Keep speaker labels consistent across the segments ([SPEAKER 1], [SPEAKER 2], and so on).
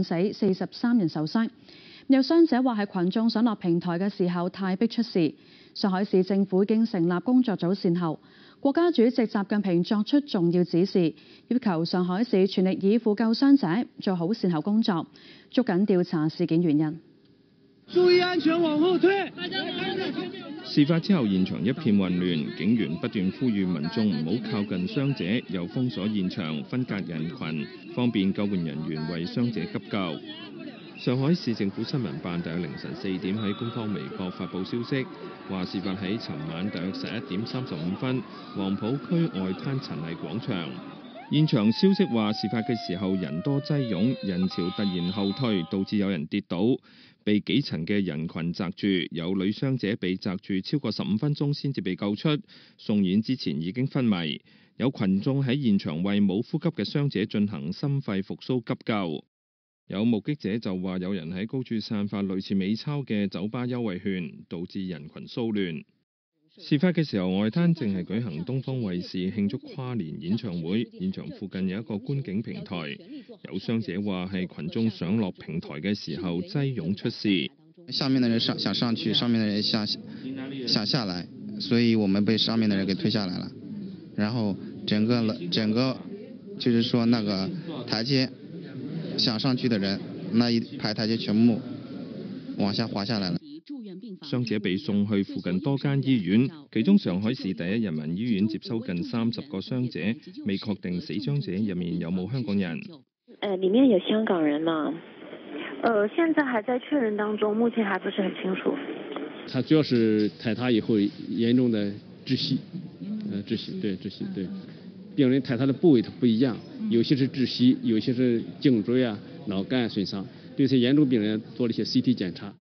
[SPEAKER 1] 死，43人受傷。有傷者話係群眾上落平台嘅時候太逼出事。上海市政府已經成立工作組善後。國家主席習近平作出重要指示，要求上海市全力以赴救傷者，做好善後工作，捉緊調查事件原因。
[SPEAKER 2] 注意安全，往後退。
[SPEAKER 3] 事發之後，現場一片混亂，警員不斷呼籲民眾唔好靠近傷者，又封鎖現場，分隔人群，方便救援人員為傷者急救。上海市政府新聞辦大約凌晨4點喺官方微博發布消息，話事發喺尋晚大約11點35分，黃浦區外灘陳麗廣場。現場消息話，事發嘅時候人多擠擁，人潮突然後退，導致有人跌倒，被幾層嘅人群擲住，有女傷者被擲住超過15分鐘先至被救出，送院之前已經昏迷。有群眾喺現場為冇呼吸嘅傷者進行心肺復甦急救。有目擊者就話，有人喺高處散發類似美鈔嘅酒吧優惠券，導致人群騷亂。事發嘅時候，外灘正係舉行東方衛視慶祝跨年演唱會，現場附近有一個觀景平台。有傷者話係群眾上落平台嘅時候擠擁出事。
[SPEAKER 4] 下面的人想上去，上面的人想下來，所以我們被上面的人給推下來了。然後整個就是說那個台階想上去的人，那一排台階全部往下滑下來了。
[SPEAKER 3] 傷者被送去附近多間醫院，其中上海市第一人民醫院接收近30個傷者，未確定死傷者入面有冇香港人。
[SPEAKER 5] 裡面有香港人嗎？現在還在確認當中，目前還不是很清楚。
[SPEAKER 6] 他主要是踩踏以後嚴重的窒息，窒息，對。病人踩踏的部位它不一樣，有些是窒息，有些是頸椎啊、腦幹損傷。對這些嚴重病人做了一些 CT 檢查。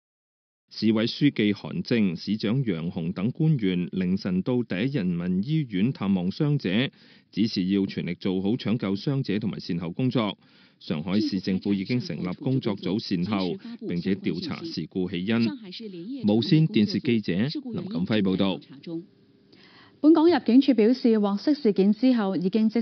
[SPEAKER 3] 市委書記韓正、市長楊紅等官員凌晨到第一人民醫院探望傷者，指示要全力做好搶救傷者同埋善後工作。上海市政府已經成立工作組善後，並且調查事故起因。無線電視記者林錦輝報道。
[SPEAKER 1] 本港入境處表示，獲悉事件之後已經即